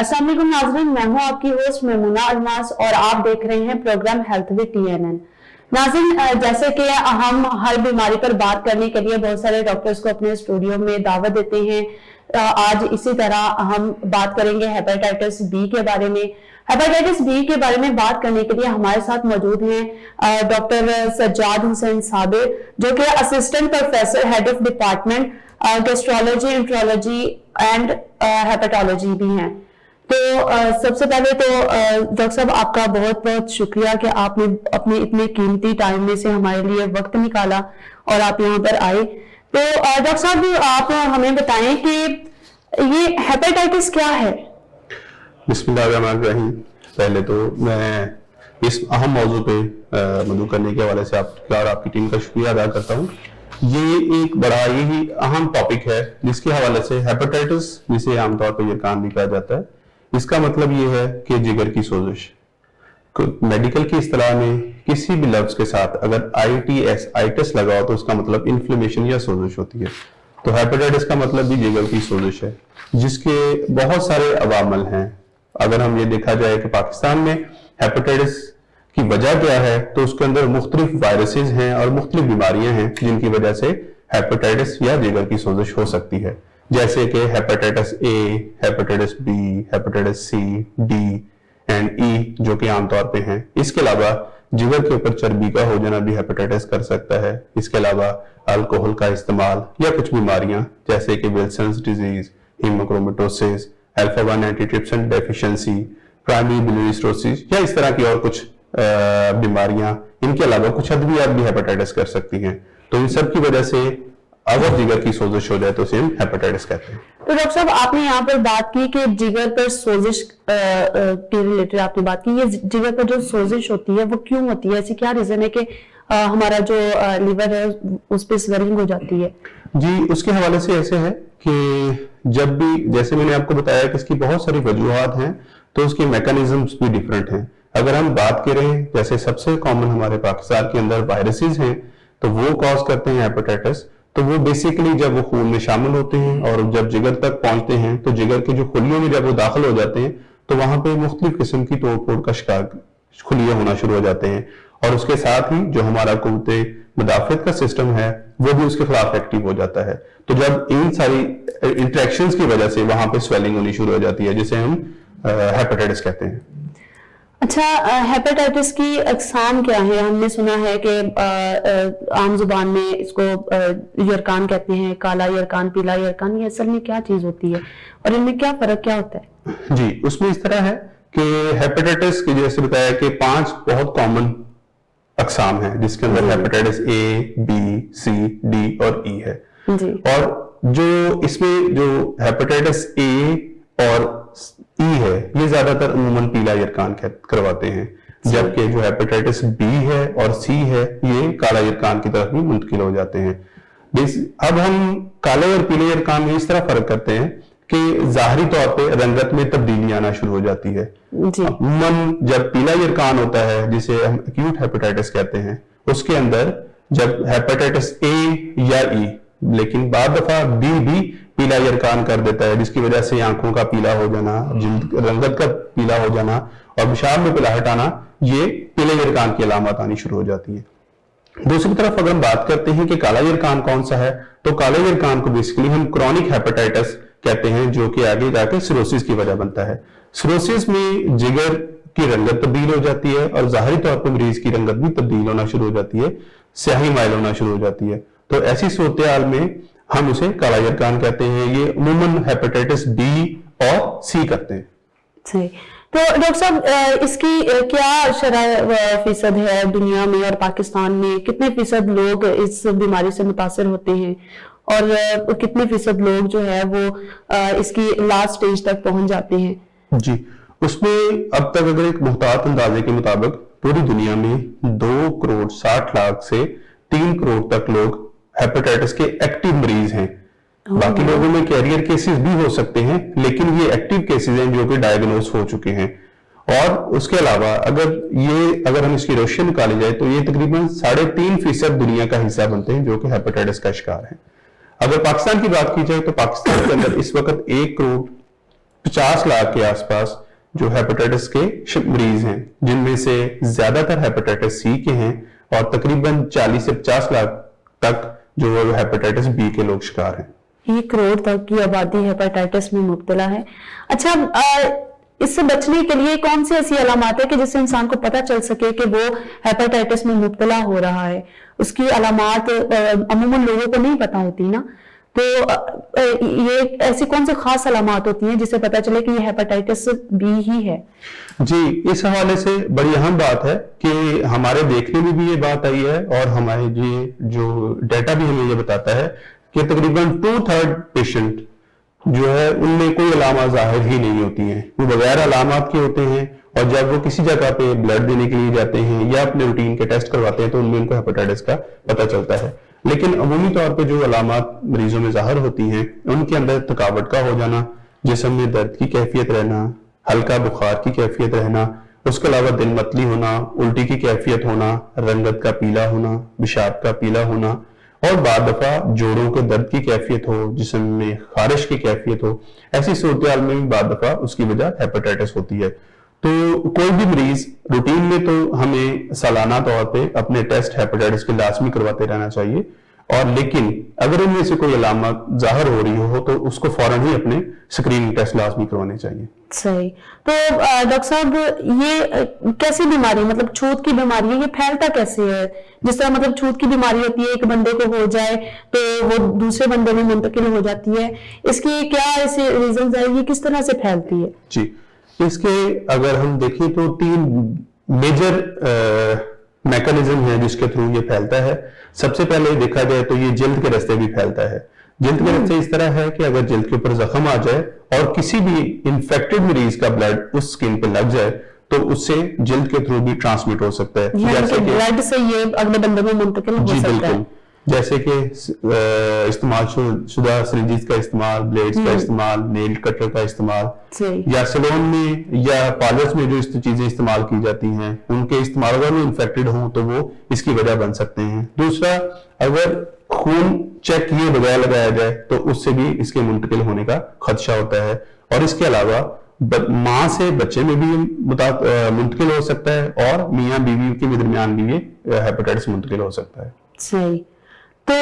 अस्सलाम वालेकुम नाज़रीन, मैं हूं आपकी होस्ट मेमुना अल्मास और आप देख रहे हैं प्रोग्राम हेल्थ विद TNN। नाज़रीन, जैसे कि हम हर बीमारी पर बात करने के लिए बहुत सारे डॉक्टर्स को अपने स्टूडियो में दावत देते हैं, आज इसी तरह हम बात करेंगे हेपेटाइटिस बी के बारे में। हेपेटाइटिस बी के बारे में बात करने के लिए हमारे साथ मौजूद हैं डॉक्टर सज्जाद हुसैन साबिर, जो कि assistant professor head of department gastrology, enterology and hepatology भी हैं। तो सबसे पहले तो डॉक्टर साहब, आपका बहुत बहुत शुक्रिया कि आपने अपने इतने कीमती टाइम में से हमारे लिए वक्त निकाला और आप यहाँ पर आए। तो डॉक्टर साहब, आप हमें बताएं कि ये हेपेटाइटिस क्या है। बिस्मिल्लाहिर्रहमानिर्रहीम। पहले तो मैं इस अहम मौजू पे मदऊ करने के हवाले से आपका और आपकी टीम का शुक्रिया अदा करता हूँ। ये एक बड़ा यही अहम टॉपिक है जिसके हवाले से हेपेटाइटिस, जिसे आमतौर पर यरकान भी कहा जाता है, इसका मतलब ये है कि जिगर की सोजिश। मेडिकल की इस्तिलाह में किसी भी लफ्ज के साथ अगर आइटिस लगा हो तो उसका मतलब इन्फ्लेमेशन या सोजिश होती है। तो हेपेटाइटिस का मतलब भी जिगर की सोजिश है, जिसके बहुत सारे अवामल हैं। अगर हम ये देखा जाए कि पाकिस्तान में हेपेटाइटिस की वजह क्या है, तो उसके अंदर मुख्तलिफ वायरसेस हैं और मुख्तलिफ बीमारियां हैं जिनकी वजह से हेपेटाइटिस या जिगर की सोजिश हो सकती है, जैसे कि hepatitis A, hepatitis B, hepatitis C, D and E, जो कि आमतौर पे हैं। इसके अलावा जिगर के ऊपर चर्बी का हो जाना भी हेपेटाइटिस कर सकता है। इसके अलावा अल्कोहल का इस्तेमाल या कुछ बीमारियां जैसे कि Wilson's disease, hemochromatosis, alpha one antitrypsin deficiency, primary biliary cirrhosis या इस तरह की और कुछ बीमारियां, इनके अलावा कुछ अद्वियात भी हेपेटाइटिस कर सकती हैं। तो इन सब की वजह से अगर जिगर की सोजिश हो जाए तो उसे हम हेपेटाइटिस कहते हैं। तो डॉक्टर साहब, आपने यहाँ पर बात की कि जिगर पर सोजिश के रिलेटेड आपने बात की। ये जिगर पर जो सोजिश होती है वो क्यों होती है? ऐसी क्या रीजन है कि हमारा जो लिवर है उस पर स्वेलिंग हो जाती है? जी, उसके हवाले से ऐसे है कि जब भी, जैसे मैंने आपको बताया कि इसकी बहुत सारी वजूहात हैं, तो उसकी मैकेनिज्म्स भी डिफरेंट हैं। अगर हम बात करें, जैसे सबसे कॉमन हमारे पाकिस्तान के अंदर वायरसेस हैं, तो वो कॉज करते हैं हेपेटाइटिस। तो वो बेसिकली जब वो खून में शामिल होते हैं और जब जिगर तक पहुंचते हैं, तो जिगर के जो खुलियों में जब वो दाखिल हो जाते हैं, तो वहां पे मुख्तलिफ किस्म की तोड़ फोड़ का शिकार खुलिये होना शुरू हो जाते हैं। और उसके साथ ही जो हमारा कुव्वते मुदाफ़त का सिस्टम है वो भी उसके खिलाफ एक्टिव हो जाता है। तो जब इन सारी इंटरेक्शंस की वजह से वहां पे स्वेलिंग होनी शुरू हो जाती है, जिसे हम हेपेटाइटिस कहते हैं। अच्छा, हेपेटाइटिस की अक़साम क्या है? हमने सुना है कि आम जुबान में इसको यरकान कहते हैं, काला यरकान, पीला यरकान। ये असल में क्या चीज होती है और इनमें क्या फर्क क्या होता है? जी, उसमें इस तरह है कि हेपेटाइटिस की जैसे बताया कि 5 बहुत कॉमन अक़साम है, जिसके अंदर hepatitis A, B, C, D और ई है। जी। और जो इसमें जो हेपेटाइटिस ए और ई है, ये ज्यादातर अमूमन पीला यरकान करवाते हैं, जबकि जो हेपेटाइटिस बी है और सी है, ये काला यरकान की तरफ भी मुंतकिल हो जाते हैं। अब हम काले और पीले यरकान में इस तरह फर्क करते हैं कि जाहिरी तौर पे रंगत में तब्दीली आना शुरू हो जाती है। अमूमन जब पीला यरकान होता है, जिसे हम एक्यूट हेपेटाइटिस कहते हैं, उसके अंदर जब हेपेटाइटिस ए या ई, लेकिन बाद दफा बी भी पीला यरकान कर देता है, जिसकी वजह से आंखों का पीला हो जाना, रंगत का पीला हो जाना और पेशाब में पिलाहट आना, ये पीले यरकान की अलामत आनी शुरू हो जाती है। दूसरी तरफ अगर हम बात करते हैं कि काला यरकान कौन सा है, तो काले यरकान को बेसिकली हम क्रॉनिक हेपेटाइटिस कहते हैं, जो कि आगे जाकर सिरोसिस की वजह बनता है। सिरोसिस में जिगर की रंगत तब्दील हो जाती है और जाहिरी तौर पर मरीज की रंगत भी तब्दील होना शुरू हो जाती है, स्याही माइल होना शुरू हो जाती है। तो ऐसी सूरत हाल में हम उसे काला यरकान कहते हैं। ये अमूमन हेपेटाइटिस बी और सी करते हैं। सही। तो डॉक्टर साहब, इसकी क्या शरह फीसद है दुनिया में और पाकिस्तान में? कितने फीसद लोग इस बीमारी से मुतासर होते हैं और कितने फीसद लोग जो है वो इसकी लास्ट स्टेज तक पहुंच जाते हैं? जी, उसमें अब तक अगर एक मुहतात अंदाजे के मुताबिक पूरी दुनिया में 2 करोड़ 60 लाख से 3 करोड़ तक लोग हेपेटाइटिस के एक्टिव मरीज हैं। बाकी लोगों में कैरियर केसेस भी हो सकते हैं, लेकिन ये एक्टिव केसेस हैं जो कि डायग्नोज हो चुके हैं। और उसके अलावा अगर हम इसकी रेशियो निकाली जाए तो ये तकरीबन 3.5% दुनिया का हिस्सा बनते हैं जो कि हेपेटाइटिस का शिकार है। अगर पाकिस्तान की बात की जाए तो पाकिस्तान के अंदर इस वक्त 1 करोड़ 50 लाख के आसपास जो हेपेटाइटिस के मरीज हैं, जिनमें से ज्यादातर हेपेटाइटिस सी के हैं और तकरीबन 40 से 50 लाख तक जो हेपेटाइटिस बी के लोग शिकार हैं। 1 करोड़ तक की आबादी हेपेटाइटिस में मुब्तला है। अच्छा, इससे बचने के लिए कौन सी ऐसी अलामत है कि जिससे इंसान को पता चल सके कि वो हेपेटाइटिस में मुब्तला हो रहा है? उसकी अलामत अमूमन लोगों को नहीं पता होती ना, तो ये ऐसी कौन सी खास अलामत होती हैं जिससे पता चले कि ये हेपेटाइटिस बी ही है? जी, इस हवाले से बड़ी अहम बात है कि हमारे देखने में भी ये बात आई है और हमारे जो डेटा भी हमें ये बताता है कि तकरीबन 2/3 पेशेंट जो है उनमें कोई अलामत जाहिर ही नहीं होती हैं, वो बगैर अलामत के होते हैं। और जब वो किसी जगह पे ब्लड देने के लिए जाते हैं या अपने रूटीन के टेस्ट करवाते हैं तो उनमें उनको हेपेटाइटिस का पता चलता है। लेकिन अमूमी तौर पे जो अलामत मरीजों में जाहिर होती हैं, उनके अंदर थकावट का हो जाना, जिस्म में दर्द की कैफियत रहना, हल्का बुखार की कैफियत रहना, उसके अलावा दिल मतली होना, उल्टी की कैफियत होना, रंगत का पीला होना, पेशाब का पीला होना और बाद दफा जोड़ों के दर्द की कैफियत हो, जिस्म में खारिश की कैफियत हो। ऐसी सूरत में भी बाद दफा उसकी वजह हेपेटाइटिस होती है। तो कोई भी मरीज रूटीन में तो हमें सालाना तौर पे अपने टेस्ट हेपेटाइटिस के लाजमी करवाते रहना चाहिए, और लेकिन अगर इनमें से कोई अलामत जाहिर हो रही हो तो उसको फौरन ही अपने स्क्रीनिंग टेस्ट लाजमी करवाने चाहिए। सही। तो डॉक्टर साहब, ये कैसी बीमारी, मतलब छूत की बीमारी है, ये फैलता कैसे है? जिस तरह मतलब छूत की बीमारी होती है, एक बंदे को हो जाए तो वो दूसरे बंदे में मुंतकिल हो जाती है, इसकी क्या ऐसे रीजन है, ये किस तरह से फैलती है? जी, इसके अगर हम देखें तो 3 मेजर मैकेनिज्म है जिसके थ्रू ये फैलता है। सबसे पहले देखा जाए तो ये जल्द के रास्ते भी फैलता है। जल्द के रास्ते इस तरह है कि अगर जल्द के ऊपर जख्म आ जाए और किसी भी इन्फेक्टेड मरीज का ब्लड उस स्किन पे लग जाए तो उससे जल्द के थ्रू भी ट्रांसमिट हो सकता है। जैसे कि ब्लड से ये अगले बंदे में मुंतकिल हो सकता है। जैसे कि इस्तेमाल शुदा सिरिंजेस का इस्तेमाल, ब्लेड्स का इस्तेमाल, नेल कटर का इस्तेमाल, या सैलून में या पार्लर्स में जो इस चीजें इस्तेमाल की जाती हैं उनके इस्तेमाल अगर वो इन्फेक्टेड हों तो वो इसकी वजह बन सकते हैं। दूसरा, अगर खून चेक किए बगैर लगाया जाए तो उससे भी इसके मुंतकिल होने का खदशा होता है। और इसके अलावा माँ से बच्चे में भी मुंतकिल हो सकता है और मियाँ बीवी के दरमियान भी ये हेपेटाइटिस मुंतकिल हो सकता है। सही। तो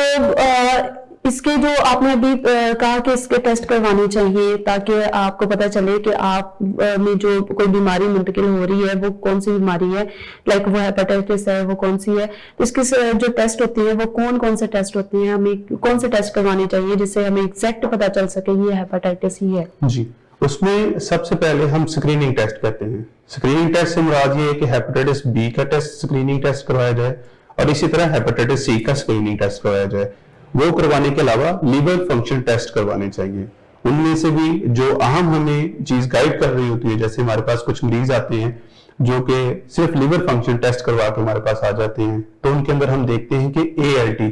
इसके जो आपने अभी कहा कि इसके टेस्ट करवाने चाहिए ताकि आपको पता चले कि आप में जो कोई बीमारी मुंतकिल हो रही है वो कौन सी बीमारी है, लाइक वो हेपेटाइटिस है वो कौन सी है। इसके जो टेस्ट होती है वो कौन कौन से टेस्ट होते हैं, हमें कौन से टेस्ट करवाने चाहिए जिससे हमें एग्जैक्ट पता चल सके ये हेपेटाइटिस ही है? जी, उसमें सबसे पहले हम स्क्रीनिंग टेस्ट करते हैं। स्क्रीनिंग टेस्ट से मुराद ये है कि हेपेटाइटिस बी का टेस्ट स्क्रीनिंग टेस्ट करवाया जाए और इसी तरह हेपेटाइटिस सी का स्क्रीनिंग टेस्ट करवाया जाए। वो करवाने के अलावा लीवर फंक्शन टेस्ट करवाने चाहिए। उनमें से भी जो अहम हमें चीज गाइड कर रही होती है, जैसे हमारे पास कुछ मरीज आते हैं जो कि सिर्फ लीवर फंक्शन टेस्ट करवा के हमारे पास आ जाते हैं, तो उनके अंदर हम देखते हैं कि ALT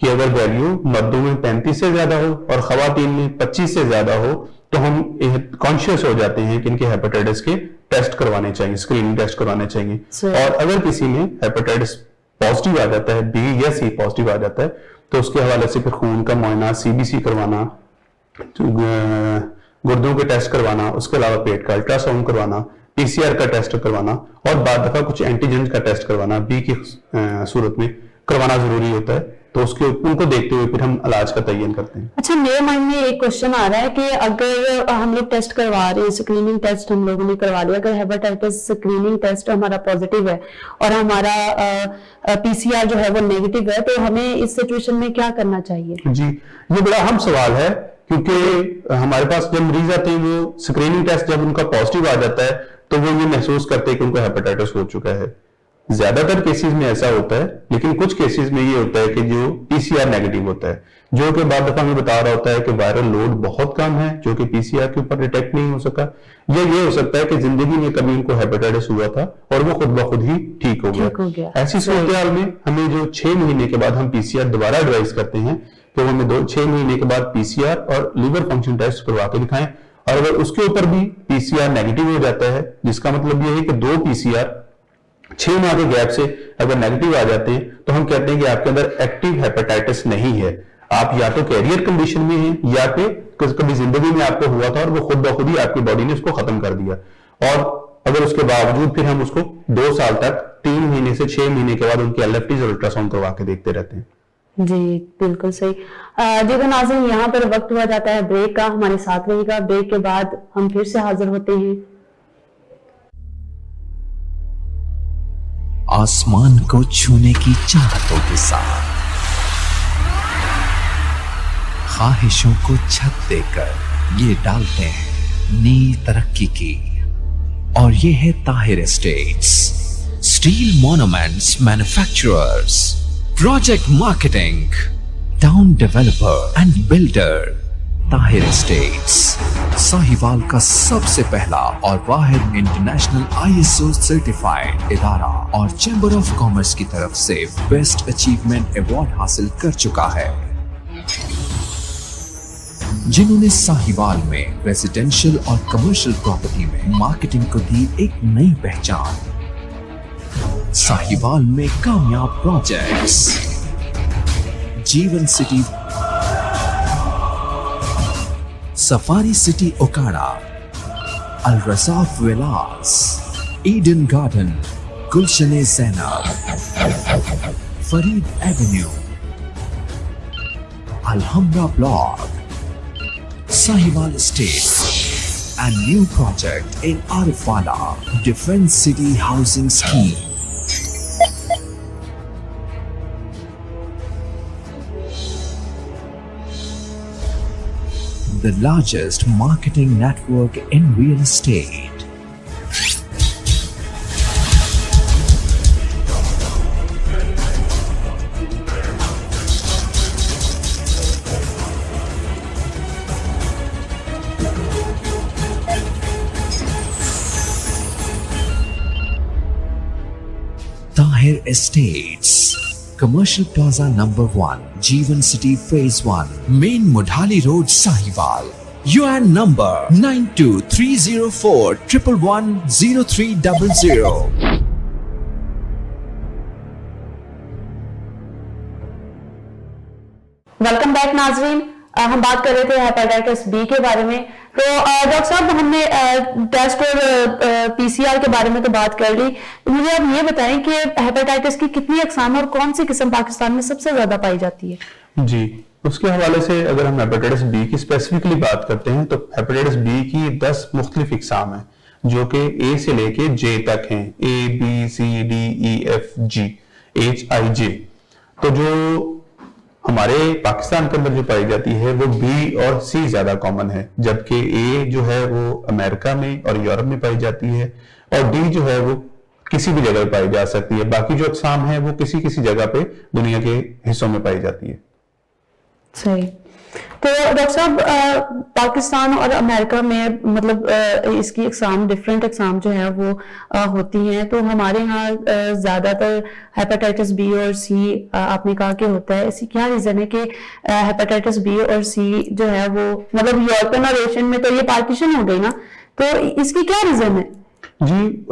की अगर वैल्यू मर्दों में 35 से ज्यादा हो और खवातीन में 25 से ज्यादा हो तो हम कॉन्शियस हो जाते हैं कि इनके हेपेटाइटिस के टेस्ट करवाने चाहिए, स्क्रीनिंग टेस्ट करवाने चाहिए। और अगर किसी में हेपेटाइटिस पॉजिटिव आ जाता है, बी या सी पॉजिटिव आ जाता है, तो उसके हवाले से फिर खून का मुआयना, CBC करवाना, गुर्दों के टेस्ट करवाना, उसके अलावा पेट का अल्ट्रासाउंड करवाना, PCR का टेस्ट करवाना और बाद दफा कुछ एंटीजन का टेस्ट करवाना बी की सूरत में करवाना जरूरी होता है। तो उसके उनको देखते हुए फिर हम इलाज का तयन करते हैं। अच्छा, मेरे माइंड में एक क्वेश्चन आ रहा है कि अगर हम लोग टेस्ट करवा रहे हैं, स्क्रीनिंग टेस्ट हम लोगों ने करवा लिया, अगर हेपेटाइटिस स्क्रीनिंग टेस्ट हमारा पॉजिटिव है और हमारा PCR जो है वो नेगेटिव है, तो हमें इस सिचुएशन में क्या करना चाहिए? जी, ये बड़ा अहम सवाल है क्योंकि हमारे पास जब मरीज आते हैं वो स्क्रीनिंग टेस्ट जब उनका पॉजिटिव आ जाता है तो वो ये महसूस करते हैं कि उनको हेपेटाइटिस हो चुका है। ज्यादातर केसेस में ऐसा होता है, लेकिन कुछ केसेस में ये होता है कि जो PCR नेगेटिव होता है, जो कि बाद दफा हमें बता रहा होता है कि वायरल लोड बहुत कम है जो कि PCR के ऊपर डिटेक्ट नहीं हो सका, या ये हो सकता है कि जिंदगी में कभी उनको हेपेटाइटिस हुआ था और वो खुद ब खुद ही ठीक हो गया। ऐसी सूरत में हमें जो 6 महीने के बाद हम PCR दोबारा एडवाइस करते हैं कि वो हमें 6 महीने के बाद PCR और लीवर फंक्शन टेस्ट करवा के दिखाएं। और अगर उसके ऊपर भी PCR नेगेटिव हो जाता है, जिसका मतलब ये है कि 2 PCR 6 माह के गैप से अगर नेगेटिव आ जाते हैं तो हम कहते हैं कि आपके अंदर एक्टिव हेपेटाइटिस नहीं है। आप या तो कैरियर कंडीशन में हैं या फिर कभी जिंदगी में आपको हुआ था और वो खुद ब खुद ही आपकी बॉडी ने उसको खत्म कर दिया, और अगर उसके बावजूद फिर हम उसको 2 साल तक 3 महीने से 6 महीने के बाद उनके LFTs और अल्ट्रासाउंड करवा के देखते रहते हैं। जी बिल्कुल सही। जी तो नाज़रीन, यहाँ पर वक्त हुआ जाता है ब्रेक का, हमारे साथ रहिएगा, ब्रेक के बाद हम फिर से हाजिर होते हैं। आसमान को छूने की चाहतों के साथ ख्वाहिशों को छत देकर ये डालते हैं नई तरक्की की, और ये है Tahir estates, steel monuments manufacturers, project marketing, town developer and builder. Tahir estates Sahiwal का सबसे पहला और वाहिद इंटरनेशनल ISO सर्टिफाइड इदारा और चैम्बर ऑफ कॉमर्स की तरफ से बेस्ट अचीवमेंट अवार्ड हासिल कर चुका है, जिन्होंने साहिवाल में रेजिडेंशियल और कमर्शियल प्रॉपर्टी में मार्केटिंग को दी एक नई पहचान। साहिवाल में कामयाब projects, Jeevan City, Safari City Okara, Al Razzaq Villas, Eden Garden, Gulshan Zainab, Farid Avenue, Alhamra Block, Sahiwal Estate and new project in Arifala Defense City Housing Scheme. The largest marketing network in real estate. Tahir Estates, Commercial Plaza number 1, Jeevan City Phase 1, Main Mudhali Road, Sahiwal. UN number 923041110300. Welcome back नाजरीन। हम बात कर रहे थे hepatitis B के बारे में। तो डॉक्टर साहब, हमने टेस्ट और PCR के बारे में तो बात कर ली, तो मुझे आप ये बताएं कि हेपेटाइटिस की कितनी अक़साम और कौन सी किस्म पाकिस्तान में सबसे ज्यादा पाई जाती है? जी, उसके हवाले से अगर हम हेपेटाइटिस बी की स्पेसिफिकली बात करते हैं तो हेपेटाइटिस बी की 10 मुख्तलिफ इकसाम है जो कि A से लेके J तक हैं, ABCDEFGHIJ। तो जो हमारे पाकिस्तान के अंदर जो पाई जाती है वो B और C ज्यादा कॉमन है, जबकि A जो है वो अमेरिका में और यूरोप में पाई जाती है और D जो है वो किसी भी जगह पाई जा सकती है। बाकी जो अक़साम है वो किसी किसी जगह पे दुनिया के हिस्सों में पाई जाती है। सही। तो डॉक्टर साहब, पाकिस्तान और अमेरिका में मतलब इसकी एग्जाम डिफरेंट एग्जाम जो है वो होती हैं, तो हमारे यहाँ ज्यादातर हेपेटाइटिस बी और सी आपने कहा कि होता है। इसकी क्या रीजन है कि हेपेटाइटिस बी और सी जो है वो मतलब यूरोपियन और एशियन में तो ये पार्टीशन हो गई ना, तो इसकी क्या रीजन है? जी,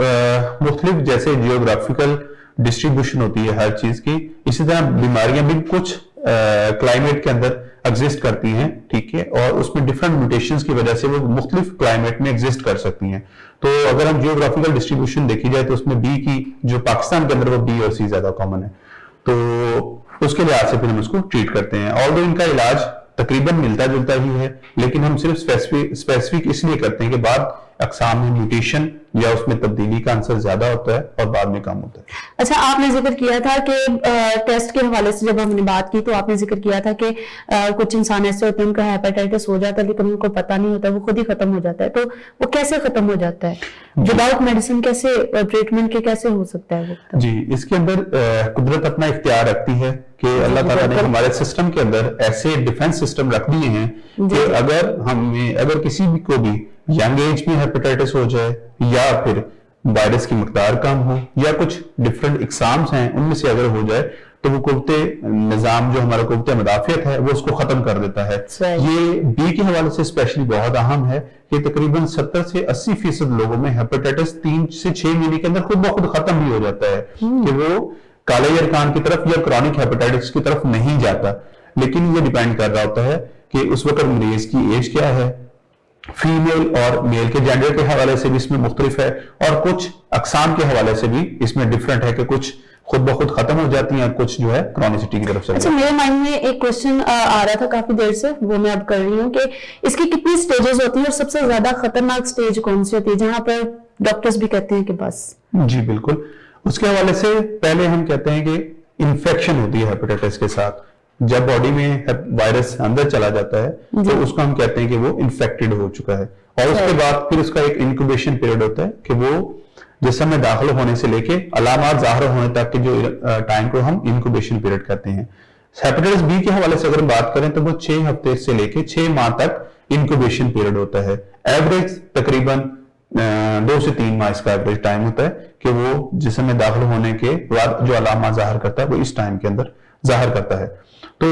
मुख्तलिफ जैसे जियोग्राफिकल डिस्ट्रीब्यूशन होती है हर चीज की, इसी तरह बीमारियां भी कुछ क्लाइमेट के अंदर एग्जिस्ट करती हैं, ठीक है, और उसमें डिफरेंट म्यूटेशंस की वजह से वो मुख्तलिफ क्लाइमेट में एग्जिस्ट कर सकती हैं। तो अगर हम जियोग्राफिकल डिस्ट्रीब्यूशन देखी जाए तो उसमें बी की जो पाकिस्तान के अंदर वो बी और सी ज्यादा कॉमन है, तो उसके लिहाज से फिर हम उसको ट्रीट करते हैं। ऑल्दो इनका इलाज तकरीबन मिलता जुलता ही है, लेकिन हम सिर्फ स्पेसिफिक इसलिए करते हैं कि बाद अक़साम में म्यूटेशन या उसमें तब्दीली का आंसर ज्यादा होता है और बाद में कम होता है। अच्छा, आपने जिक्र किया था कि टेस्ट के हवाले से जब हमने बात की तो आपने जिक्र किया था कि कुछ इंसान ऐसे होते हैं उनका हेपेटाइटिस हो जाता है लेकिन उनको पता नहीं होता, वो खुद ही खत्म हो जाता है। तो वो कैसे खत्म हो जाता है विदाउट मेडिसिन? कैसे ट्रीटमेंट के कैसे हो सकता है वो? जी, इसके अंदर कुदरत अपना इख्तियार रखती है कि अल्लाह ताला ने हमारे सिस्टम के अंदर ऐसे डिफेंस सिस्टम रख दिए हैं कि अगर किसी भी को भी यंग एज में हेपेटाइटिस हो जाए या फिर वायरस की मकदार कम हो या कुछ डिफरेंट इकसाम्स हैं उनमें से अगर हो जाए तो वो कुव्वते निजाम जो हमारा कुव्वते मुदाफियत है वो उसको खत्म कर देता है। ये बी के हवाले से स्पेशली बहुत अहम है कि तकरीबन 70 से 80% लोगों में हेपेटाइटिस 3 से 6 महीने के अंदर खुद ब खुद खत्म भी हो जाता है कि वो काले यरकान की तरफ या क्रॉनिक हेपेटाइटिस की तरफ नहीं जाता। लेकिन ये डिपेंड कर रहा होता है कि उस वक्त मरीज की एज क्या है, फीमेल और मेल के जेंडर के हवाले से भी इसमें मुख्तलिफ है, और कुछ अकसाम के हवाले से भी इसमें डिफरेंट है कि कुछ खुद ब खुद खत्म हो जाती हैं और कुछ जो है क्रॉनिसिटी की तरफ चल अच्छा, मेरे माइंड में एक क्वेश्चन आ रहा था काफी देर से, वो मैं अब कर रही हूँ कि इसकी कितनी स्टेजेस होती हैं और सबसे ज्यादा खतरनाक स्टेज कौन सी होती है जहां पर डॉक्टर्स भी कहते हैं कि बस? जी बिल्कुल, उसके हवाले से पहले हम कहते हैं कि इन्फेक्शन होती है हेपेटाइटिस के साथ। जब बॉडी में वायरस अंदर चला जाता है तो उसको हम कहते हैं कि वो इन्फेक्टेड हो चुका है, और उसके बाद फिर उसका एक इंक्यूबेशन पीरियड होता है कि वो जिसम में दाखिल होने से लेके अलामात जाहिर होने तक के जो टाइम को हम इंक्यूबेशन पीरियड कहते हैं। हेपेटाइटिस बी के हवाले से अगर बात करें तो वो 6 हफ्ते से लेके 6 माह तक इंक्यूबेशन पीरियड होता है। एवरेज तकरीबन 2 से 3 माह इसका एवरेज टाइम होता है कि वो जिसम में दाखिल होने के बाद जो अलामात जाहिर करता है वो इस टाइम के अंदर जाहिर करता है। तो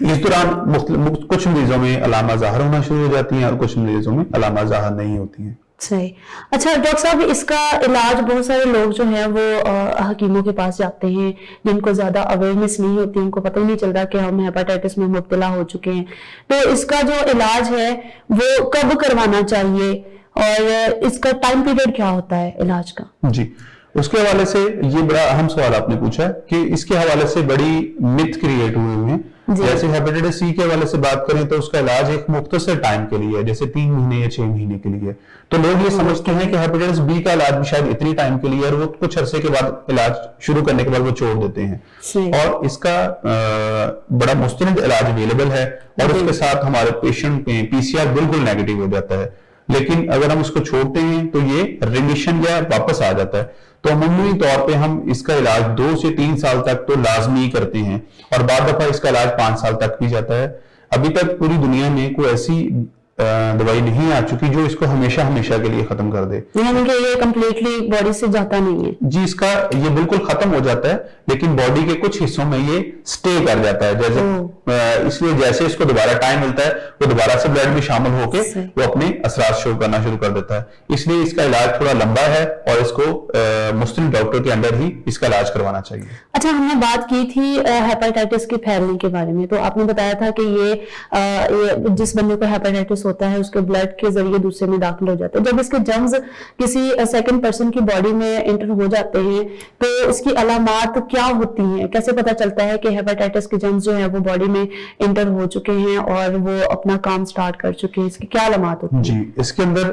इस दौरान कुछ मरीजों में अलामात जाहिर होना शुरू हो जाती हैं और कुछ मरीजों में अलामात जाहिर नहीं होती हैं। सही। अच्छा डॉक्टर साहब, इसका इलाज बहुत सारे लोग जो हैं वो हकीमों के पास जाते हैं जिनको ज्यादा अवेयरनेस नहीं होती, उनको पता ही नहीं चलता कि हम हेपेटाइटिस में मुब्तला हो चुके हैं। तो इसका जो इलाज है वो कब करवाना चाहिए और इसका टाइम पीरियड क्या होता है इलाज का? जी, उसके हवाले से ये बड़ा अहम सवाल आपने पूछा कि इसके हवाले से बड़ी मिथ क्रिएट हुए हैं। जैसे हेपेटाइटिस सी के हवाले से बात करें तो उसका इलाज एक मुख्तसर टाइम के लिए है, जैसे 3 महीने या 6 महीने के लिए। तो लोग ये समझते हैं कि हेपेटाइटिस बी का इलाज भी शायद इतनी टाइम के लिए और वो कुछ अरसे के बाद इलाज शुरू करने के बाद वो छोड़ देते हैं। और इसका बड़ा मुस्तनद इलाज अवेलेबल है और उसके साथ हमारे पेशेंट में पीसीआर बिल्कुल नेगेटिव हो जाता है। लेकिन अगर हम उसको छोड़ते हैं तो ये रिमिशन या वापस आ जाता है। तो अमूमी तौर पे हम इसका इलाज 2 से 3 साल तक तो लाजमी करते हैं और बाद दफा इसका इलाज 5 साल तक भी जाता है। अभी तक पूरी दुनिया में कोई ऐसी दवाई नहीं आ चुकी जो इसको हमेशा हमेशा के लिए खत्म कर दे। यानी कि ये कंप्लीटली बॉडी से जाता नहीं है? जी, इसका ये बिल्कुल खत्म हो जाता है लेकिन बॉडी के कुछ हिस्सों में ये स्टे कर जाता है। जैसे इसलिए जैसे इसको दोबारा टाइम मिलता है वो दोबारा से ब्लड में शामिल होकर वो अपने असरात शो करना शुरू कर देता है। इसलिए इसका इलाज थोड़ा लंबा है और इसको मुस्लिम डॉक्टर के अंदर ही इसका इलाज करवाना चाहिए। अच्छा, हमने बात की थी हेपेटाइटिस के फैलने के बारे में, तो आपने बताया था कि ये जिस बंदे को हेपेटाइटिस होता है उसके ब्लड के जरिए दूसरे में दाखिल हो जाते हैं। जब इसके जर्म्स किसी सेकंड पर्सन की बॉडी में एंटर हो जाते हैं तो इसकी अलामात क्या होती हैं? कैसे पता चलता है कि हेपेटाइटिस के जर्म्स जो है वो बॉडी में एंटर हो चुके हैं और वो अपना काम स्टार्ट कर चुके हैं? इसकी क्या अलामात होती है? जी, इसके अंदर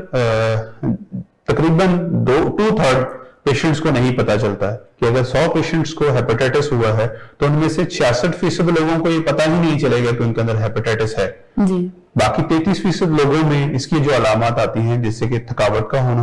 तकरीबन 2/3 पेशेंट्स को नहीं पता चलता है कि अगर 100 पेशेंट्स को हेपेटाइटिस हुआ है तो उनमें से 66% लोगों को ये पता ही नहीं चलेगा कि उनके अंदर हेपेटाइटिस है। जी। बाकी 33% लोगों में इसकी जो अलामत आती हैं जैसे कि थकावट का होना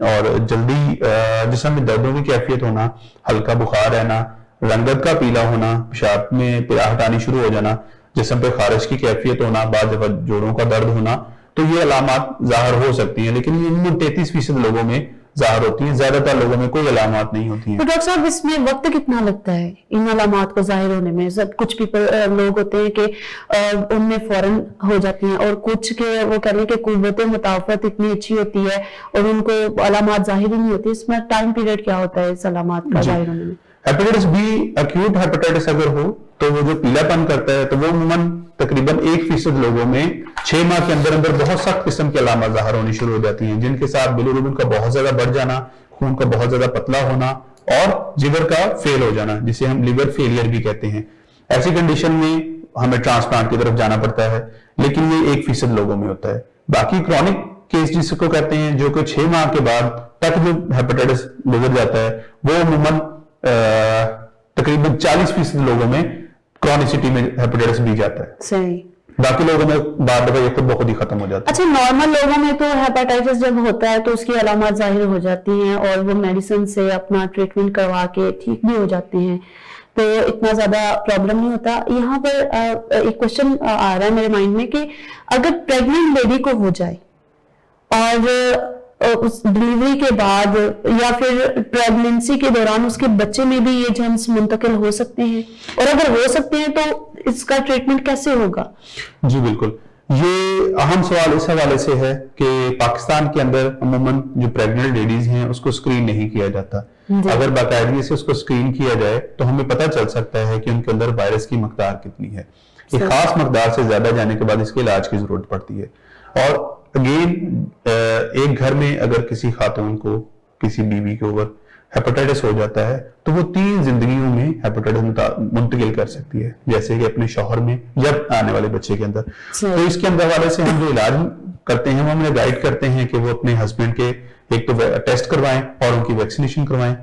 और जल्दी जिस्म में दर्दों की कैफियत होना, हल्का बुखार रहना, रंगत का पीला होना, पेशाब में पिराहट आनी शुरू हो जाना, जिस्म पे खारिश की कैफियत होना, बाद दफा जोड़ों का दर्द होना, तो ये अलामत जाहिर हो सकती हैं। लेकिन ये 33% लोगों में जाहिर होती हैं, ज्यादातर लोगों में कोई अलामत नहीं होती हैं। तो डॉक्टर साहब इसमें वक्त कितना लगता है इन अलामत को जाहिर होने में? कुछ लोग होते हैं कि उनमें फौरन हो जाती हैं और कुछ के वो कह रहे हैं कि कुव्वत मुतावफत इतनी अच्छी होती है और उनको अलामत जाहिर ही नहीं होती। इसमें टाइम पीरियड क्या होता है इस अलामत का जाहिर होने में? हेपेटाइटिस बी एक्यूट हेपेटाइटिस अगर हो तो वो जो पीलापन करता है तो वो अमूमन तकरीबन 1% लोगों में 6 माह के अंदर अंदर बहुत सख्त किस्म की अलामत जाहिर होनी शुरू हो जाती हैं, जिनके साथ बिलिरुबिन का बहुत ज्यादा बढ़ जाना, खून का बहुत ज्यादा पतला होना और जिगर का फेल हो जाना, जिसे हम लिवर फेलियर भी कहते हैं। ऐसी कंडीशन में हमें ट्रांसप्लांट की तरफ जाना पड़ता है, लेकिन ये 1% लोगों में होता है। बाकी क्रॉनिक केस जिसको कहते हैं जो कि 6 माह के बाद तक जो हेपेटाइटिस गुजर जाता है वो अमूमन तकरीबन 40% लोगों में क्रॉनिसिटी में हेपेटाइटिस बी जाता है। सही। बाकी लोगों में बाद दफा ये खुद ब खुद ही खत्म हो जाता है। अच्छा, नॉर्मल लोगों में तो हेपेटाइटिस जब होता है तो उसकी अलामत जाहिर हो जाती हैं और वो मेडिसिन से अपना ट्रीटमेंट करवा के ठीक भी हो जाते हैं, तो इतना ज्यादा प्रॉब्लम नहीं होता। यहाँ पर एक क्वेश्चन आ रहा है मेरे माइंड में कि अगर प्रेग्नेंट लेडी को हो जाए और उस डिलीवरी के बाद या फिर प्रेगनेंसी के दौरान उसके बच्चे में भी ये जर्म्स मुंतकिल हो सकते हैं, और अगर हो सकते हैं तो इसका ट्रीटमेंट कैसे होगा? जी बिल्कुल, ये अहम सवाल इस हवाले से है कि पाकिस्तान के अंदर अमूमन जो प्रेग्नेंट लेडीज हैं उसको स्क्रीन नहीं किया जाता। अगर बाकायदगी से उसको स्क्रीन किया जाए तो हमें पता चल सकता है कि उनके अंदर वायरस की मकदार कितनी है। एक खास मकदार से ज्यादा जाने के बाद इसके इलाज की जरूरत पड़ती है। और अगेन एक घर में अगर किसी खातून को, किसी बीवी के ऊपर हेपेटाइटिस हो जाता है तो वो 3 जिंदगियों में हेपेटाइटिस मुंतकिल कर सकती है, जैसे कि अपने शौहर में या आने वाले बच्चे के अंदर। तो इसके अंदर वाले से हम जो इलाज करते हैं वो हमें गाइड करते हैं कि वो अपने हस्बैंड के एक तो टेस्ट करवाएं और उनकी वैक्सीनेशन करवाएं।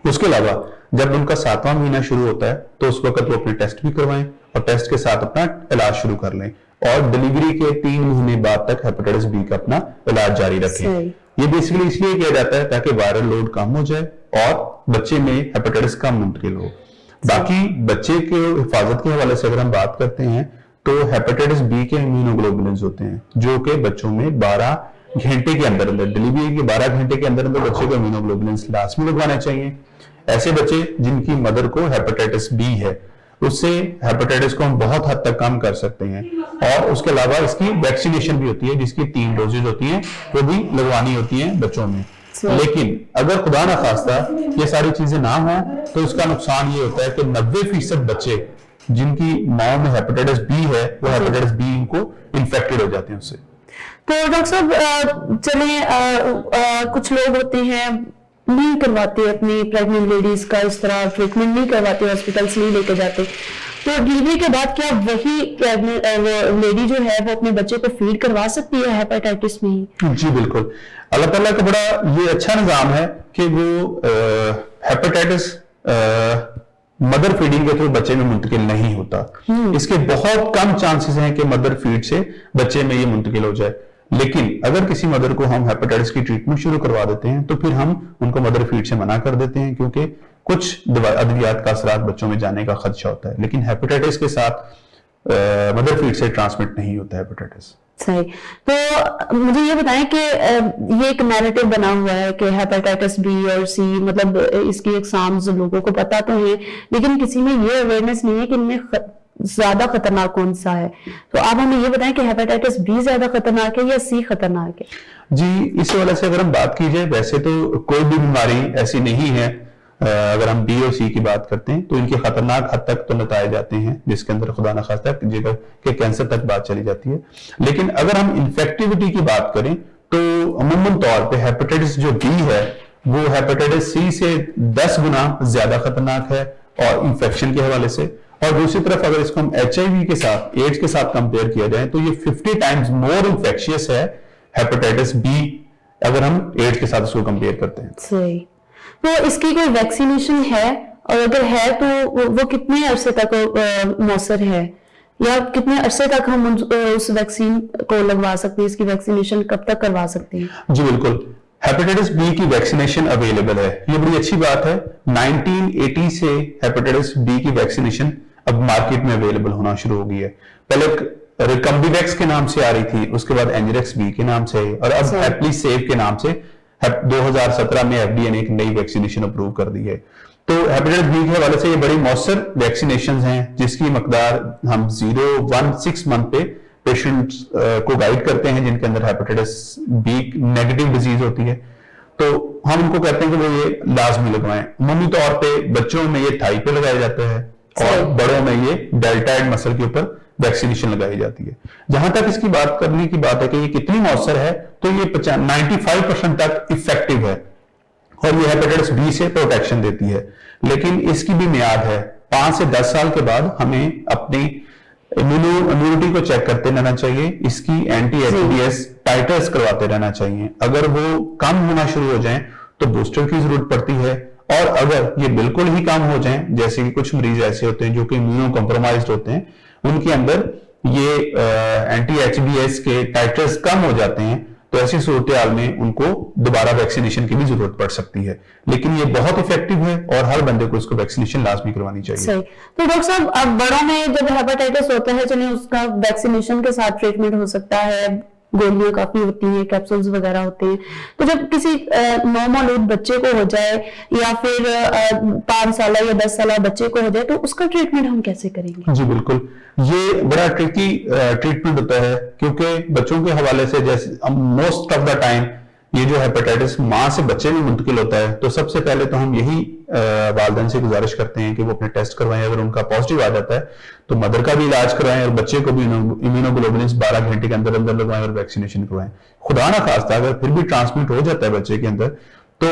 उसके अलावा जब उनका 7वां महीना शुरू होता है तो उस वक्त वो अपने टेस्ट भी करवाएं और टेस्ट के साथ अपना इलाज शुरू कर लें और डिलीवरी के 3 महीने बाद तक हेपेटाइटिस बी का अपना इलाज जारी रखें। ये बेसिकली इसलिए किया जाता है ताकि वायरल लोड कम हो जाए और बच्चे में हेपेटाइटिस कम मुंतकिल हो। बाकी बच्चे के हिफाजत के हवाले से अगर हम बात करते हैं तो हेपेटाइटिस बी के इम्यूनोग्लोबुलिन होते हैं जो कि बच्चों में 12 घंटे के अंदर डिलीवरी के 12 घंटे के अंदर बच्चे को इम्यूनोग्लोबुलिन लाजमी लगवाने चाहिए। ऐसे बच्चे जिनकी मदर को हेपेटाइटिस बी है उससे हेपेटाइटिस को हम बहुत हद तक कम कर सकते हैं। और उसके अलावा इसकी वैक्सीनेशन भी होती है जिसकी 3 डोजेज होती हैं वो भी लगवानी होती हैं बच्चों में। लेकिन अगर खुदा ना खास्ता ये सारी चीजें ना हो तो इसका नुकसान ये होता है कि 90% बच्चे जिनकी माओ में हेपेटाइटिस बी है वो हेपेटाइटिस बी इनको इन्फेक्टेड हो जाते हैं उससे। तो डॉक्टर साहब चले कुछ लोग होते हैं नहीं करवाते अपनी प्रेग्नेंट लेडीज का इस तरह ट्रीटमेंट नहीं करवाते, हॉस्पिटल से नहीं लेके जाते, तो डिलीवरी के बाद क्या वही लेडी जो है वो अपने बच्चे को फीड करवा सकती है हेपेटाइटिस में ही? जी बिल्कुल। अल्लाह ताला का बड़ा ये अच्छा निजाम है कि वो हेपेटाइटिस मदर फीडिंग के थ्रू बच्चे में मुंतकिल नहीं होता। इसके बहुत कम चांसेस हैं कि मदर फीड से बच्चे में ये मुंतकिल हो जाए। लेकिन अगर किसी मदर को हम हेपेटाइटिस की ट्रीटमेंट शुरू करवा देते हैं तो फिर हम उनको मदर फीड से मना कर देते हैं क्योंकि कुछ अद्वियात का असरात बच्चों में जाने का खदशा होता है। लेकिन हेपेटाइटिस के साथ मदर फीड से ट्रांसमिट नहीं होता हेपेटाइटिस। सही। तो मुझे ये बताएं कि ये एक नैरेटिव बना हुआ है कि हेपेटाइटिस बी और सी मतलब इसकी एग्जाम्स लोगों को पता तो है लेकिन किसी में ये अवेयरनेस नहीं है कि इनमें ज्यादा खतरनाक कौन सा है। तो आप हमें ये बताएं कि हेपेटाइटिस बी ज्यादा खतरनाक है या सी खतरनाक है? जी, इस वजह से अगर हम बात की जाए वैसे तो कोई भी बीमारी ऐसी नहीं है अगर हम बी और सी की बात करते हैं तो इनके खतरनाक हद तक तो बताए जाते हैं जिसके अंदर खुदा न खास्ता के कैंसर तक बात चली जाती है। लेकिन अगर हम इन्फेक्टिविटी की बात करें तो अमूमन तौर पे हेपेटाइटिस जो बी है वो हेपेटाइटिस सी से 10 गुना ज्यादा खतरनाक है और इंफेक्शन के हवाले से। और दूसरी तरफ अगर इसको हम HIV के साथ, एड्स के साथ कंपेयर किया जाए तो ये 50 टाइम्स मोर इंफेक्शियस है हेपेटाइटिस बी अगर हम एड्स के साथ इसको कंपेयर करते हैं। सही। तो इसकी कोई वैक्सीनेशन है और अगर है तो वो कितने अरसे तक मौसर है या कितने अरसे तक हम उस वैक्सीन को लगवा सकते हैं? इसकी वैक्सीनेशन कब तक करवा सकते हैं? जी बिल्कुल, हेपेटाइटिस बी की वैक्सीनेशन अवेलेबल है, ये बड़ी अच्छी बात है। 1980 से हेपेटाइटिस बी की वैक्सीनेशन अब मार्केट में अवेलेबल होना शुरू हो गई है। पहले रिकम्बिवैक्स के नाम से आ रही थी, उसके बाद एंजरेक्स बी के नाम से और अब एप्लीसेव के नाम से 2017 में FDA ने एक नई वैक्सीनेशन अप्रूव कर दी है। तो हेपेटाइटिस बी के हवाले से ये बड़ी मौसर वैक्सीनेशन हैं जिसकी मकदार हम 0-1-6 मंथ पे पेशेंट्स को गाइड करते हैं जिनके अंदर हेपेटाइटिस बी नेगेटिव डिजीज होती है तो हम उनको कहते हैं कि वो ये लाजमी लगवाएं। अमूमी तौर पे बच्चों में ये थाई पे लगाया जाता है और बड़ों में ये डेल्टाइड मसल के ऊपर वैक्सीनेशन लगाई जाती है। जहां तक इसकी बात करने की बात है कि ये कितनी मौसर है तो ये 95% तक इफेक्टिव है और ये हेपेटाइटिस बी से प्रोटेक्शन देती है। लेकिन इसकी भी मियाद है, 5 से 10 साल के बाद हमें अपनी इम्यूनिटी को चेक करते रहना चाहिए, इसकी एंटी-HBs टाइटर्स करवाते रहना चाहिए। अगर वो कम होना शुरू हो जाएं तो बूस्टर की जरूरत पड़ती है और अगर ये बिल्कुल ही कम हो जाएं, जैसे कि कुछ मरीज ऐसे होते हैं जो कि इम्यूनो कॉम्प्रोमाइज्ड होते हैं, उनके अंदर ये एंटी-HBs के टाइटर्स कम हो जाते हैं तो ऐसी सूरत में उनको दोबारा वैक्सीनेशन की भी जरूरत पड़ सकती है। लेकिन ये बहुत इफेक्टिव है और हर बंदे को इसको वैक्सीनेशन लाजमी करवानी चाहिए। सही। तो डॉक्टर साहब अब बड़ों में जब हेपेटाइटिस होता है चलिए उसका वैक्सीनेशन के साथ ट्रीटमेंट हो सकता है, गोलियां काफी होती हैं, कैप्सूल्स वगैरह होते हैं। तो जब किसी नौमौलूद बच्चे को हो जाए या फिर 5 साल या 10 साल बच्चे को हो जाए तो उसका ट्रीटमेंट हम कैसे करेंगे? जी बिल्कुल, ये बड़ा ट्रिकी ट्रीटमेंट होता है, क्योंकि बच्चों के हवाले से जैसे मोस्ट ऑफ द टाइम ये जो हेपेटाइटिस माँ से बच्चे में मुंतकिल होता है, तो सबसे पहले तो हम यही वालिदैन से गुजारिश करते हैं कि वो अपने टेस्ट करवाएं। अगर उनका पॉजिटिव आ जाता है तो मदर का भी इलाज करवाएं और बच्चे को भी इम्यूनोग्लोबुलिन्स 12 घंटे के अंदर अंदर लगवाएं और वैक्सीनेशन करवाएं। खुदा ना खास्ता अगर फिर भी ट्रांसमिट हो जाता है बच्चे के अंदर, तो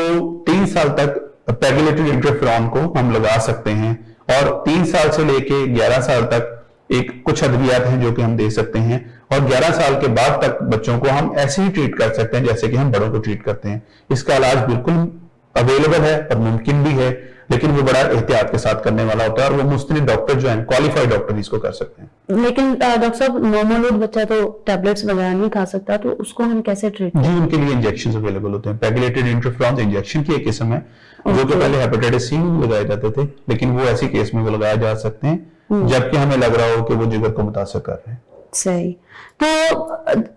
3 साल तक पेगुलेटेड इंटरफेरॉन को हम लगा सकते हैं, और 3 साल से लेके 11 साल तक एक कुछ अद्वियात हैं जो कि हम दे सकते हैं, और 11 साल के बाद तक बच्चों को हम ऐसे ही ट्रीट कर सकते हैं जैसे कि हम बड़ों को ट्रीट करते हैं। इसका इलाज बिल्कुल अवेलेबल है और मुमकिन भी है, लेकिन वो बड़ा एहतियात के साथ करने वाला होता है, और वो मुस्तनिद डॉक्टर जो है, क्वालिफाइड डॉक्टर इसको कर सकते हैं। लेकिन डॉक्टर साहब, नौमौलूद बच्चा तो टैबलेट्स वगैरह नहीं खा सकता, तो उसको हम कैसे ट्रीट करें? जी, उनके लिए इंजेक्शन अवेलेबल होते हैं। पेगुलेटेड इंटरफेरॉन इंजेक्शन की एक किस्म है जो कि पहले हेपेटाइटिस सी में लगाए जाते थे, लेकिन वो ऐसी केस में वो लगाए जा सकते हैं जबकि हमें लग रहा हो कि वो जिगर को मुतासर कर रहे हैं। सही। तो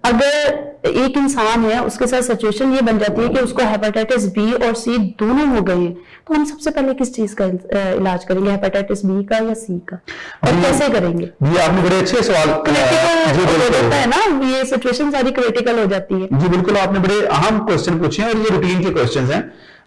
अगर एक इंसान है, उसके साथ सिचुएशन ये बन जाती है कि उसको हेपेटाइटिस बी और सी दोनों हो गए हैं, तो हम सबसे पहले किस चीज का इलाज करेंगे, हेपेटाइटिस बी का या सी का, और कैसे करेंगे? ये आपने बड़े अच्छे सवाल होता है ना, ये सिचुएशन सारी क्रिटिकल हो जाती है। जी बिल्कुल, आपने बड़े अहम क्वेश्चन पूछे हैं और ये रूटीन के क्वेश्चन हैं।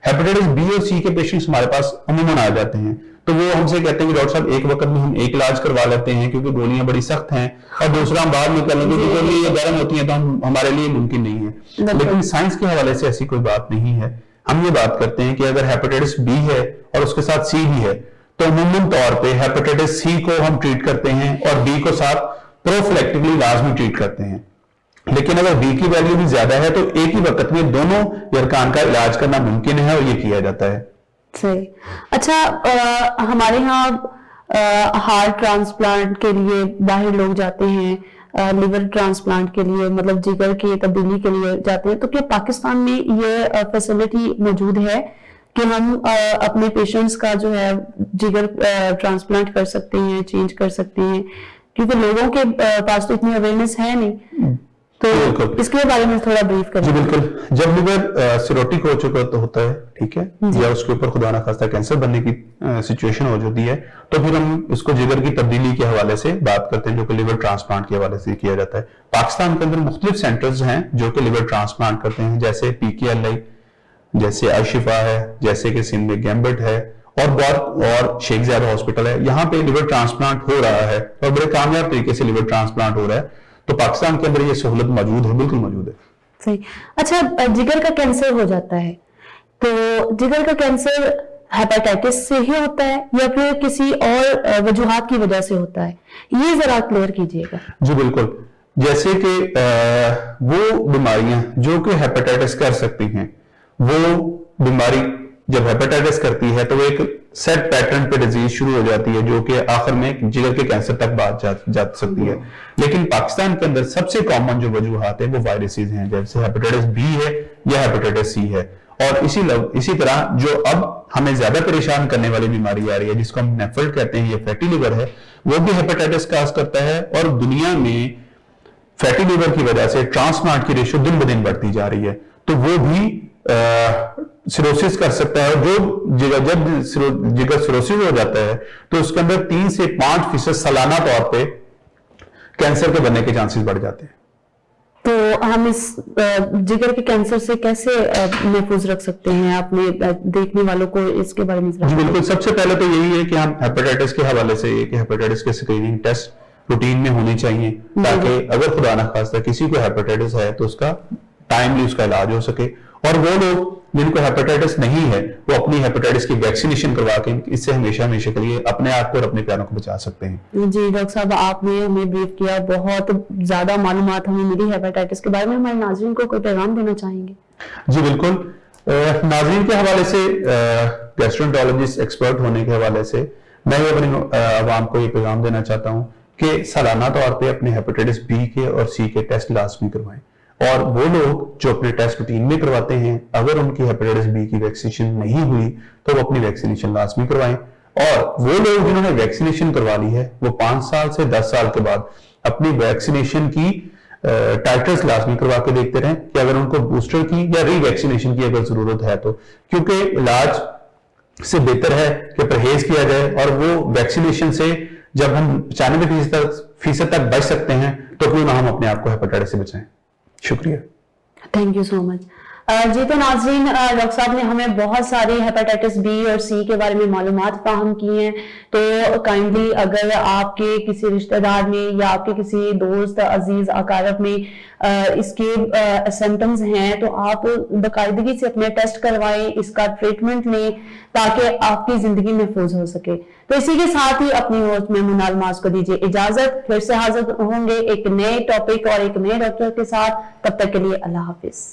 हेपेटाइटिस बी और सी के पेशेंट्स हमारे पास अमूमन आ जाते हैं, तो वो हमसे कहते हैं कि डॉक्टर साहब एक वक्त में हम एक इलाज करवा लेते हैं क्योंकि गोलियां बड़ी सख्त हैं, और दूसरा हम बाद में कर लेंगे क्योंकि ये गर्म होती है, तो हमारे लिए मुमकिन नहीं है। लेकिन साइंस के हवाले से ऐसी कोई बात नहीं है। हम ये बात करते हैं कि अगर हेपेटाइटिस बी है और उसके साथ सी भी है, तो अमूमन तौर पर हेपेटाइटिस सी को हम ट्रीट करते हैं और बी को साथ प्रोफिलैक्टिकली लाजमी ट्रीट करते हैं। लेकिन अगर बी की वैल्यू भी ज्यादा है तो एक ही वक्त में दोनों यरकान का इलाज करना मुमकिन है और ये किया जाता है। सही। अच्छा, हमारे यहाँ हार्ट ट्रांसप्लांट के लिए बाहर लोग जाते हैं, लिवर ट्रांसप्लांट के लिए, मतलब जिगर की तब्दीली के लिए जाते हैं, तो क्या पाकिस्तान में ये फैसिलिटी मौजूद है कि हम अपने पेशेंट्स का जो है जिगर ट्रांसप्लांट कर सकते हैं, चेंज कर सकते हैं? क्योंकि लोगों के पास तो इतनी अवेयरनेस है नहीं, तो इसके बारे में थोड़ा ब्रीफ करें। जी बिल्कुल, जब लिवर सिरोटिक हो चुका तो होता है, ठीक है, या उसके ऊपर खुदा ना खास्ता कैंसर बनने की सिचुएशन हो जाती है, तो फिर हम इसको जिगर की तब्दीली के हवाले से बात करते हैं जो कि लिवर ट्रांसप्लांट के हवाले से किया जाता है। पाकिस्तान के अंदर मुख्तलिफ सेंटर्स हैं जो कि लिवर ट्रांसप्लांट करते हैं, जैसे PKLI, जैसे अशिफा है, जैसे कि सिंध में गैम्बट है, और शेख ज़ायद हॉस्पिटल है। यहाँ पे लिवर ट्रांसप्लांट हो रहा है और बड़े कामयाब तरीके से लिवर ट्रांसप्लांट हो रहा है, तो पाकिस्तान के अंदर ये सहूलत मौजूद है, बिल्कुल मौजूद है। सही। अच्छा, जिगर का कैंसर हो जाता है, तो जिगर का कैंसर हेपेटाइटिस से ही होता है या फिर किसी और वजूहात की वजह से होता है? ये जरा क्लियर कीजिएगा। जी बिल्कुल, जैसे कि वो बीमारियां जो कि हेपेटाइटिस कर सकती हैं, वो बीमारी जब हेपेटाइटिस करती है तो वो एक सेट पैटर्न पे डिजीज शुरू हो जाती है जो कि आखिर में जिगर के कैंसर तक बात जा सकती है। लेकिन पाकिस्तान के अंदर सबसे कॉमन जो वजूहात है वो वायरसेस हैं, जैसे हेपेटाइटिस बी है या हेपेटाइटिस सी है। और इसी तरह जो अब हमें ज्यादा परेशान करने वाली बीमारी आ रही है जिसको हम नेफ्रेट कहते हैं, ये फैटी लिवर है, वो भी हेपेटाइटिस काज करता है। और दुनिया में फैटी लिवर की वजह से ट्रांसप्लांट की रेशियो दिन ब दिन बढ़ती जा रही है, तो वो भी सिरोसिस कर सकता है। जब जिगर सिरोसिस हो जाता है तो उसके अंदर 3 से 5% सालाना तौर पे कैंसर के बनने के चांसेस बढ़ जाते हैं। तो हम इस जिगर के कैंसर से कैसे महफूज रख सकते हैं अपने देखने वालों को, इसके बारे में? जी बिल्कुल, सबसे पहले तो यही है कि हम हेपेटाइटिस के हवाले से हेपेटाइटिस के स्क्रीनिंग टेस्ट रूटीन में होने चाहिए, ताकि अगर खुदा ना खास्ता किसी को हेपेटाइटिस है तो उसका टाइमली उसका इलाज हो सके। और वो लोग जिनको हेपेटाइटिस नहीं है वो अपनी हेपेटाइटिस की वैक्सीनेशन करवा के इससे हमेशा के लिए अपने आप को और अपने प्यारों को बचा सकते हैं। जी डॉक्टर साहब, आपने हमें ब्रीफ किया, बहुत ज्यादा मालूमात हमें मिली हेपेटाइटिस के बारे में। हमारे नाज़रीन को कोई पैगाम देना चाहेंगे? जी बिल्कुल, नाज़रीन के हवाले से, गैस्ट्रोएंटरोलॉजिस्ट एक्सपर्ट होने के हवाले से मैं अपनी आवाम को ये पैगाम देना चाहता हूँ कि सालाना तौर पर अपने हेपेटाइटिस बी के और सी के टेस्ट लाजमी करवाएं। और वो लोग जो अपने टेस्ट रूटीन में करवाते हैं, अगर उनकी हेपेटाइटिस बी की वैक्सीनेशन नहीं हुई तो वो अपनी वैक्सीनेशन लाजमी करवाएं। और वो लोग जिन्होंने वैक्सीनेशन करवा ली है वो 5 साल से 10 साल के बाद अपनी वैक्सीनेशन की टाइटर्स लाजमी करवा के देखते रहें कि अगर उनको बूस्टर की या रीवैक्सीनेशन की अगर जरूरत है तो, क्योंकि इलाज से बेहतर है कि परहेज किया जाए और वो वैक्सीनेशन से जब हम 95% तक बच सकते हैं तो क्यों ना हम अपने आप को हेपेटाइटिस से बचाएं। शुक्रिया, थैंक यू सो मच। जी तो नाज़रीन, डॉक्टर साहब ने हमें बहुत सारी हेपेटाइटिस बी और सी के बारे में मालूमात फाहम की हैं, तो काइंडली अगर आपके किसी रिश्तेदार में या आपके किसी दोस्त अजीज अकारब में इसके सिम्टम्स हैं तो आप बाकायदगी से अपने टेस्ट करवाएं, इसका ट्रीटमेंट लें ताकि आपकी जिंदगी महफूज हो सके। तो इसी के साथ ही अपनी होस्ट में मुनाल माज को दीजिए इजाजत, फिर से हाजिर होंगे एक नए टॉपिक और एक नए डॉक्टर के साथ। तब तक के लिए अल्लाह हाफिज।